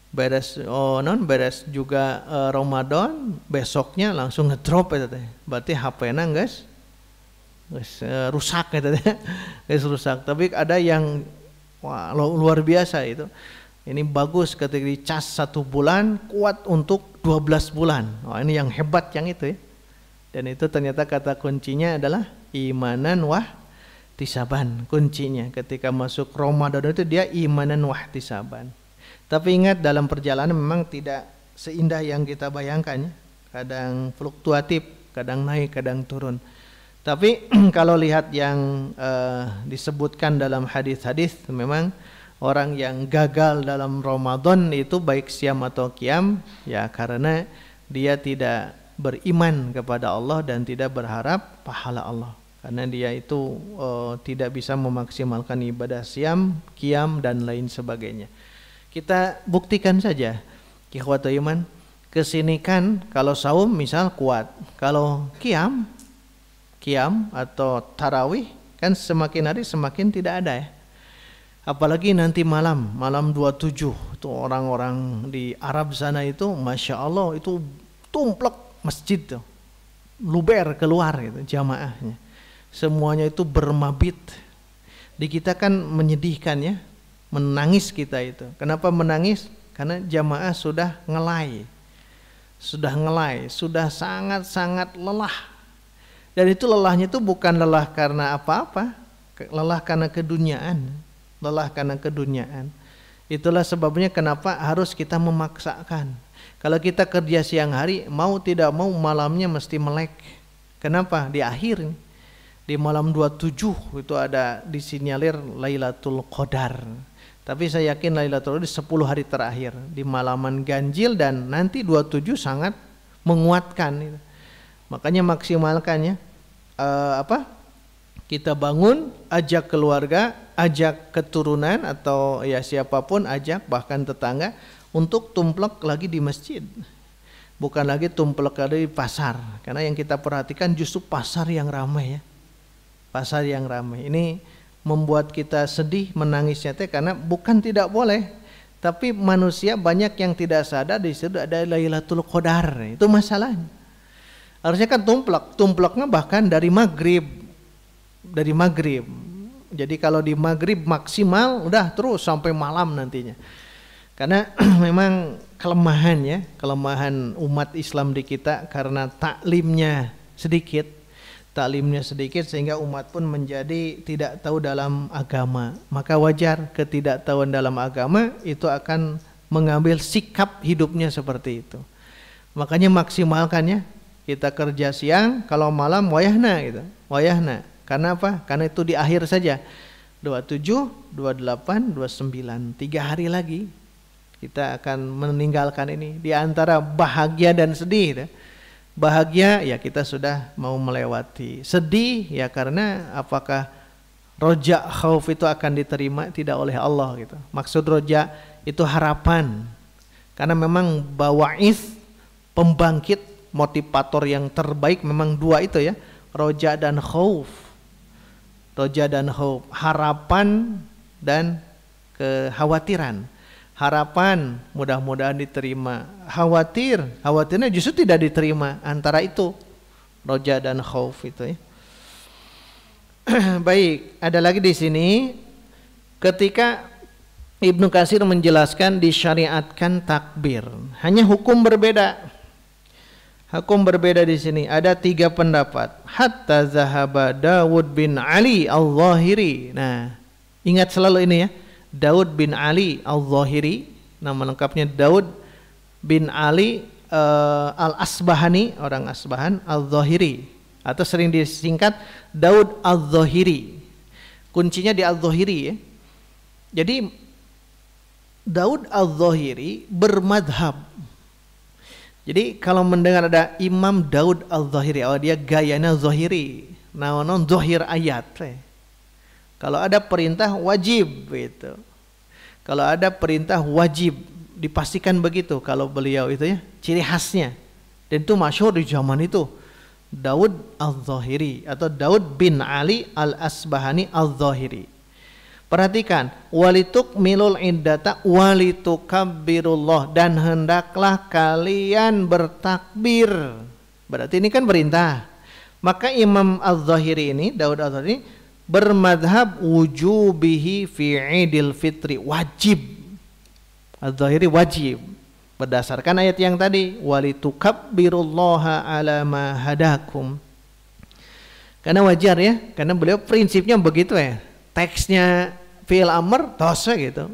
Beres beres juga Ramadan, besoknya langsung ngedrop katanya. Berarti HP-na guys rusak katanya. Guys rusak. Tapi ada yang wah luar biasa itu. Ini bagus ketika dicas 1 bulan, kuat untuk 12 bulan. Wah, ini yang hebat yang itu ya. Dan itu ternyata kata kuncinya adalah imanan wahtisaban. Kuncinya ketika masuk Ramadan itu dia imanan wahtisaban. Tapi ingat, dalam perjalanan memang tidak seindah yang kita bayangkan ya. Kadang fluktuatif, kadang naik, kadang turun. Tapi kalau lihat yang disebutkan dalam hadis-hadis, memang orang yang gagal dalam Ramadan itu baik siam atau qiyam ya karena dia tidak beriman kepada Allah dan tidak berharap pahala Allah. Karena dia itu tidak bisa memaksimalkan ibadah siam, qiyam dan lain sebagainya. Kita buktikan saja, ikhwatul iman, kesini kan kalau saum misal kuat, kalau qiyam atau tarawih kan semakin hari semakin tidak ada ya. Apalagi nanti malam 27 itu orang-orang di Arab sana itu Masya Allah itu tumplek masjid tuh, luber keluar gitu jamaahnya, semuanya itu bermabit. Di kita kan menyedihkan ya, menangis kita itu. Kenapa menangis? Karena jamaah sudah ngelai, sudah sangat-sangat lelah. Dan itu lelahnya itu bukan lelah karena apa-apa, lelah karena keduniaan. Itulah sebabnya kenapa harus kita memaksakan. Kalau kita kerja siang hari, mau tidak mau malamnya mesti melek. Kenapa? Di akhir, di malam 27 itu ada disinyalir Lailatul Qadar. Tapi saya yakin Lailatul Qadar di 10 hari terakhir, di malaman ganjil, dan nanti 27 sangat menguatkan. Makanya maksimalkannya kita bangun, ajak keluarga, ajak keturunan atau ya siapapun, ajak bahkan tetangga untuk tumplek lagi di masjid. Bukan lagi tumplek lagi di pasar. Karena yang kita perhatikan justru pasar yang ramai ya. Pasar yang ramai. Ini membuat kita sedih, menangisnya teh karena bukan tidak boleh, tapi manusia banyak yang tidak sadar di situ ada Lailatul Qadar. Itu masalahnya. Harusnya kan tumpleknya bahkan dari maghrib. Jadi kalau di maghrib maksimal udah terus sampai malam nantinya. Karena memang kelemahan umat Islam di kita karena taklimnya sedikit sehingga umat pun menjadi tidak tahu dalam agama. Maka wajar ketidaktahuan dalam agama itu akan mengambil sikap hidupnya seperti itu. Makanya maksimalkannya, kita kerja siang, kalau malam wayahna gitu. Wayahna. Karena apa? Karena itu di akhir saja. 27, 28, 29, 3 hari lagi kita akan meninggalkan ini. Di antara bahagia dan sedih, bahagia ya kita sudah mau melewati. Sedih ya karena apakah roja khauf itu akan diterima tidak oleh Allah gitu. Maksud roja itu harapan. Karena memang bawa'is, pembangkit, motivator yang terbaik memang dua itu ya, roja dan khauf. Roja dan khauf, harapan dan kekhawatiran. Harapan mudah-mudahan diterima, khawatirnya justru tidak diterima. Antara itu roja dan khauf itu ya. Baik, ada lagi di sini ketika Ibnu Katsir menjelaskan disyariatkan takbir, hanya hukum berbeda. Hukum berbeda di sini ada 3 pendapat. Hatta zahaba Daud bin Ali al-Zahiri. Nah, ingat selalu ini ya. Daud bin Ali al-Zahiri, nama lengkapnya Daud bin Ali al-Asbahani, orang Asbahan, al-Zahiri, atau sering disingkat Daud al-Zahiri. Kuncinya di al-Zahiri ya. Jadi Daud al-Zahiri bermadhab. Jadi kalau mendengar ada Imam Daud al-Zahiri, oh dia gayanya Zahiri, non zahir ayat. Kalau ada perintah wajib gitu. Kalau ada perintah wajib dipastikan begitu kalau beliau itu ya, ciri khasnya. Dan itu masyhur di zaman itu. Daud al-Zahiri atau Daud bin Ali al-Asbahani al-Zahiri. Perhatikan, walitukmilul iddata walitukabbirullah, dan hendaklah kalian bertakbir. Berarti ini kan perintah. Maka Imam al-Zahiri ini, Daud al-Zahiri bermadhab wujubihi fi idil fitri, wajib. Al-Zahiri wajib berdasarkan ayat yang tadi, walitukabbirullaha ala ma hadakum. Karena wajar ya, karena beliau prinsipnya begitu ya. Teksnya fi'il amr tos gitu.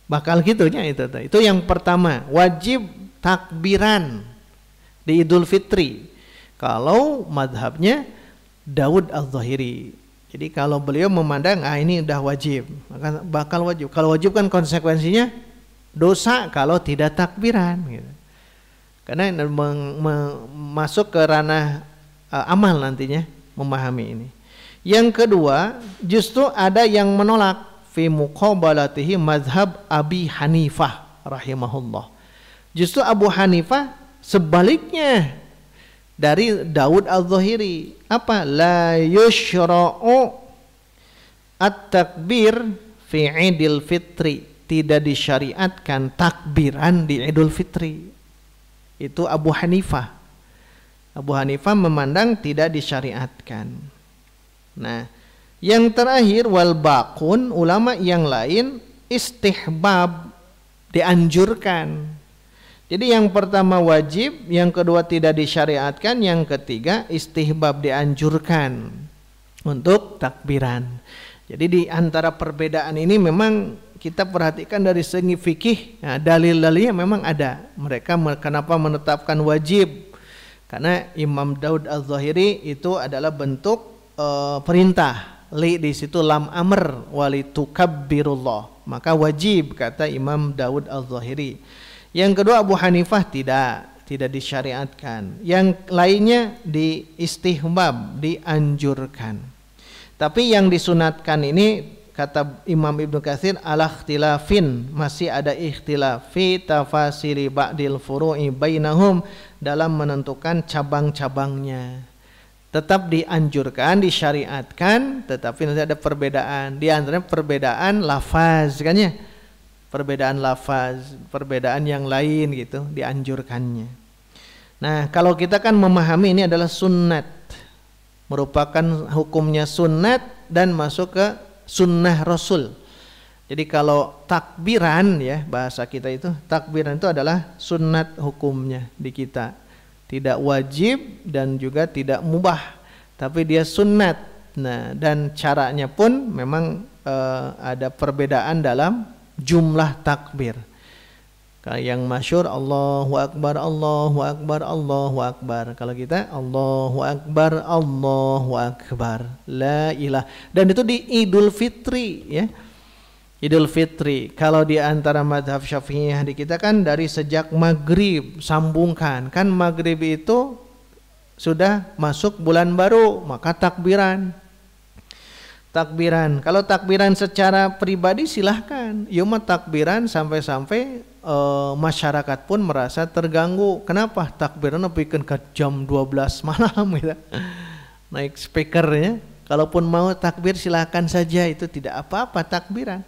Bakal gitunya itu. Itu yang pertama, wajib takbiran di Idul Fitri. Kalau madhabnya Daud al-Zahiri. Jadi kalau beliau memandang ini udah wajib, maka bakal wajib. Kalau wajib kan konsekuensinya dosa kalau tidak takbiran gitu. Karena masuk ke ranah amal nantinya memahami ini. Yang kedua, justru ada yang menolak fi muqabalatihi mazhab Abi Hanifah rahimahullah. Justru Abu Hanifah sebaliknya dari Daud al-Zahiri. Apa? La yushra'u at-takbir fi Idul Fitri. Tidak disyariatkan takbiran di Idul Fitri. Itu Abu Hanifah. Abu Hanifah memandang tidak disyariatkan. Nah, yang terakhir wal baqun, ulama yang lain istihbab, dianjurkan. Jadi yang pertama wajib, yang kedua tidak disyariatkan, yang ketiga istihbab, dianjurkan untuk takbiran. Jadi di antara perbedaan ini memang kita perhatikan dari segi fikih, nah, dalil-dalilnya memang ada. Mereka kenapa menetapkan wajib? Karena Imam Daud al-Zahiri itu adalah bentuk perintah. Li di situ lam amr walitukabbirullah. Maka wajib kata Imam Daud al-Zahiri. Yang kedua Abu Hanifah tidak disyariatkan. Yang lainnya di istihbab, dianjurkan. Tapi yang disunatkan ini kata Imam Ibnu Katsir ala ikhtilafin, masih ada ikhtilaf fi tafasiri ba'dil furu'i bainahum, dalam menentukan cabang-cabangnya. Tetap dianjurkan, disyariatkan, tetapi nanti ada perbedaan. Di antaranya perbedaan lafaz kan ya. Perbedaan lafaz, perbedaan yang lain gitu dianjurkannya. Nah, kalau kita kan memahami ini adalah sunnat, merupakan hukumnya sunnat dan masuk ke sunnah Rasul. Jadi kalau takbiran ya bahasa kita itu, takbiran itu adalah sunat hukumnya di kita. Tidak wajib dan juga tidak mubah, tapi dia sunat. Nah, dan caranya pun memang ada perbedaan dalam jumlah takbir. Yang masyhur Allahu Akbar, Allahu Akbar, Allahu Akbar. Kalau kita Allahu Akbar, Allahu Akbar, la ilah. Dan itu di Idul Fitri ya. Idul Fitri. Kalau di antara mazhab Syafi'iyah di kita kan dari sejak maghrib sambungkan. Kan maghrib itu sudah masuk bulan baru, maka takbiran. Takbiran. Kalau takbiran secara pribadi silahkan. Ya mah takbiran sampai-sampai masyarakat pun merasa terganggu. Kenapa? Takbiran bikin ke jam 12 malam gitu. Naik speakernya. Kalaupun mau takbir silahkan saja, itu tidak apa-apa takbiran.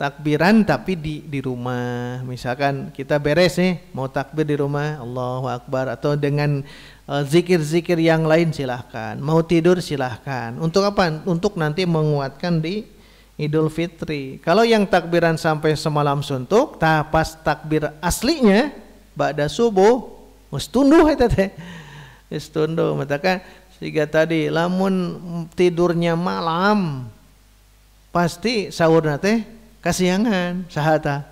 Takbiran tapi di rumah. Misalkan kita beres nih mau takbir di rumah, Allahu Akbar, atau dengan zikir-zikir yang lain silahkan. Mau tidur silahkan. Untuk apa? Untuk nanti menguatkan di Idul Fitri. Kalau yang takbiran sampai semalam suntuk, pas takbir aslinya ba'da subuh mus tunduh eta teh. Geus tunduh matakan siga tadi lamun tidurnya malam pasti sahurna teh kasiangan sahata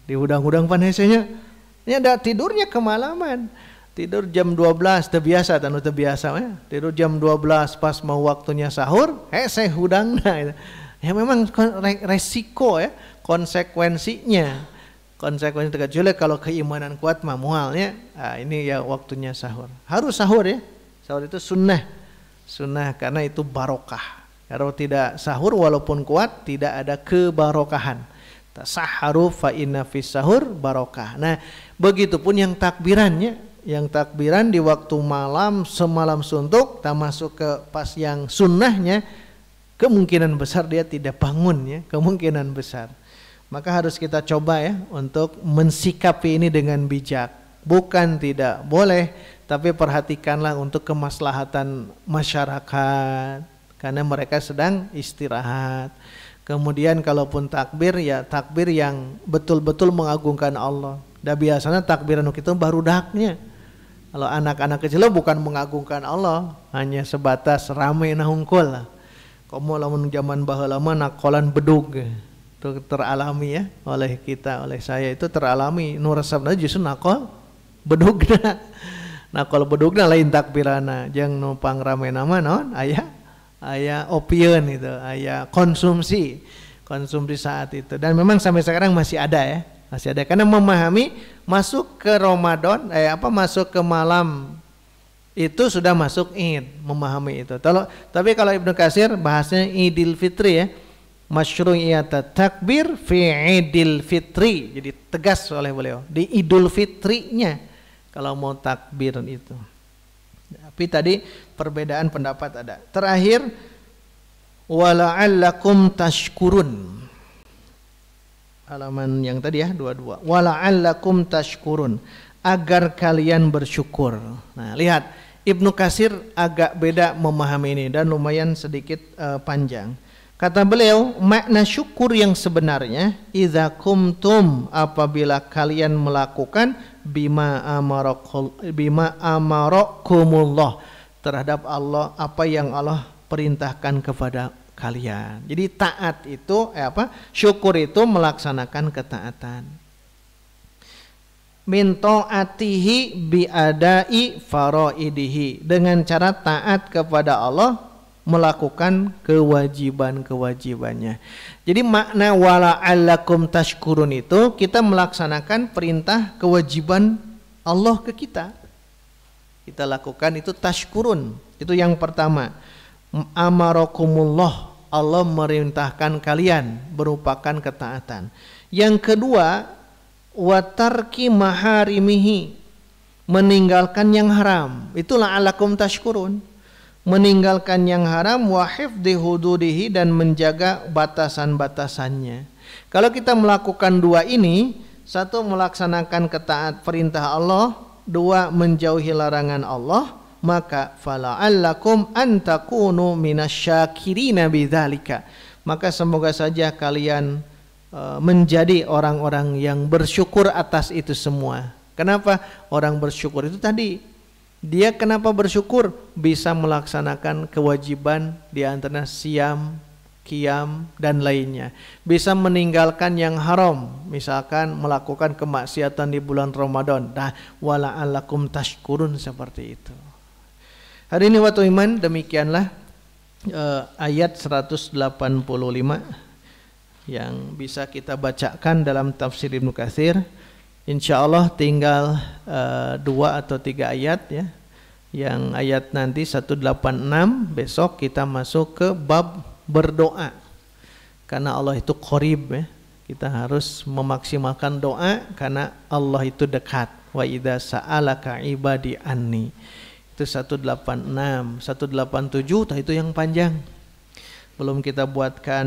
di hudang-hudang panesenya nya ada tidurnya kemalaman, tidur jam 12 teu biasa tanu teu biasa ya. Tidur jam 12 pas mau waktunya sahur hese hudangna ya. Memang resiko ya, konsekuensinya kecuali kalau keimanan kuat mah moalnya ini ya waktunya sahur, harus sahur ya. Sahur itu sunnah karena itu barokah. Kalau tidak sahur walaupun kuat tidak ada kebarokahan. Tasaharu fa inna fis sahur barokah. Nah, begitupun yang takbirannya, yang takbiran di waktu malam semalam suntuk, tak masuk ke pas yang sunnahnya, kemungkinan besar dia tidak bangun ya, kemungkinan besar. Maka harus kita coba ya untuk mensikapi ini dengan bijak. Bukan tidak boleh, tapi perhatikanlah untuk kemaslahatan masyarakat. Karena mereka sedang istirahat. Kemudian kalaupun takbir ya takbir yang betul-betul mengagungkan Allah. Dan biasanya takbiran itu barudaknya. Kalau anak-anak kecil bukan mengagungkan Allah, hanya sebatas rame nahungkul lah. Kamu lamun zaman baheula mah nakolan bedug. Itu teralami ya oleh kita, oleh saya itu teralami. Nu resepna justru nakol bedugna. Nakol bedugna lain takbirana. Jeung nu pangrame nama naon? Aya opieun itu, aya konsumsi saat itu. Dan memang sampai sekarang masih ada ya, masih ada karena memahami masuk ke Ramadan masuk ke malam itu sudah masuk Id, memahami itu. Tapi kalau Ibnu Katsir bahasnya Idul Fitri ya, masyru'iyat takbir fi Idul Fitri. Jadi tegas oleh beliau di Idul Fitrinya kalau mau takbir itu. Tapi tadi perbedaan pendapat ada. Terakhir, wala'allakum tashkurun. Halaman yang tadi ya 22. Wala'allakum tashkurun, agar kalian bersyukur. Nah, lihat Ibnu Katsir agak beda memahami ini dan lumayan sedikit panjang. Kata beliau, makna syukur yang sebenarnya idza kumtum, apabila kalian melakukan bima amarakumullah, terhadap Allah, apa yang Allah perintahkan kepada kalian. Jadi taat itu syukur itu melaksanakan ketaatan. Min ta'atihi biadai faraidihi, dengan cara taat kepada Allah melakukan kewajiban-kewajibannya. Jadi makna wala'allakum tashkurun itu kita melaksanakan perintah kewajiban Allah ke kita. Kita lakukan itu tashkurun. Itu yang pertama. Amarakumullah, Allah merintahkan kalian, merupakan ketaatan. Yang kedua, watarki maharimihi, meninggalkan yang haram. Itulah alakum tashkurun. Meninggalkan yang haram, wa hifdhi hududihi, dan menjaga batasan-batasannya. Kalau kita melakukan dua ini, satu melaksanakan ketaat perintah Allah, dua menjauhi larangan Allah, maka fala'allakum an takunu minasyakirina bidzalika, maka semoga saja kalian menjadi orang-orang yang bersyukur atas itu semua. Kenapa orang bersyukur itu tadi? Dia kenapa bersyukur? Bisa melaksanakan kewajiban di antara siam, qiyam dan lainnya. Bisa meninggalkan yang haram, misalkan melakukan kemaksiatan di bulan Ramadan. Nah, wala'allakum tashkurun, seperti itu. Hari ini waktu iman, demikianlah ayat 185 yang bisa kita bacakan dalam tafsir Ibnu Katsir. Insya Allah tinggal 2 atau 3 ayat ya. Yang ayat nanti 186, besok kita masuk ke bab berdoa. Karena Allah itu qarib ya. Kita harus memaksimalkan doa karena Allah itu dekat. Wa idza sa'alaka ibadi anni. Itu 186, 187 itu yang panjang. Belum kita buatkan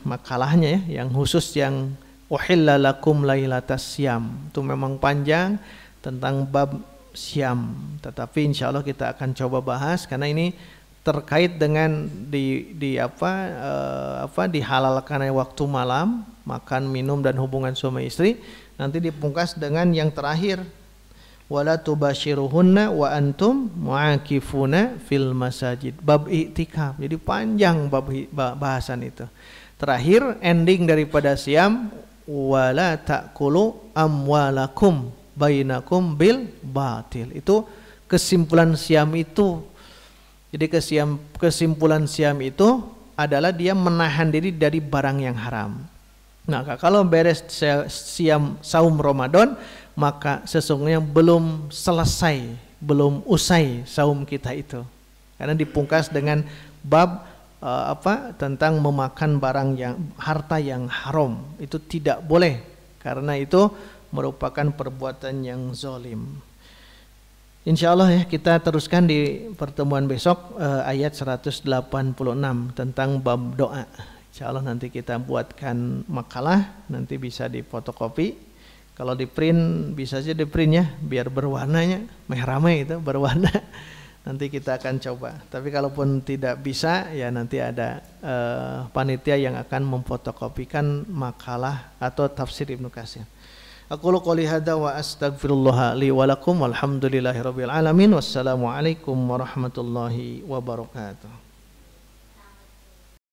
makalahnya ya, yang khusus yang uhilla lakum lailatas syam. Itu memang panjang tentang bab syam, tetapi insya Allah kita akan coba bahas karena ini terkait dengan dihalalkan waktu malam, makan, minum dan hubungan suami istri. Nanti dipungkas dengan yang terakhir, wala tubashiruhunna wa antum mu'akifuna fil masajid, bab i'tikaf. Jadi panjang bahasan itu. Terakhir ending daripada siam, wala ta'kulu amwalakum bainakum bil batil. Itu kesimpulan siam itu. Jadi kesimpulan siam itu adalah dia menahan diri dari barang yang haram. Nah, kalau beres siam saum Ramadan, maka sesungguhnya belum selesai, belum usai saum kita itu. Karena dipungkas dengan bab tentang memakan barang yang harta yang haram. Itu tidak boleh karena itu merupakan perbuatan yang zalim. Insyaallah ya, kita teruskan di pertemuan besok ayat 186 tentang bab doa. Insyaallah nanti kita buatkan makalah, nanti bisa difotokopi. Kalau di print bisa aja di print ya, biar berwarnanya merah-merah itu berwarna. Nanti kita akan coba. Tapi kalaupun tidak bisa ya nanti ada panitia yang akan memfotokopikan makalah atau tafsir Ibnu Katsir. Aqulu qouli hadza wa astaghfirullah li wa lakum walhamdulillahirabbil alamin. Wassalamualaikum warahmatullahi wabarakatuh.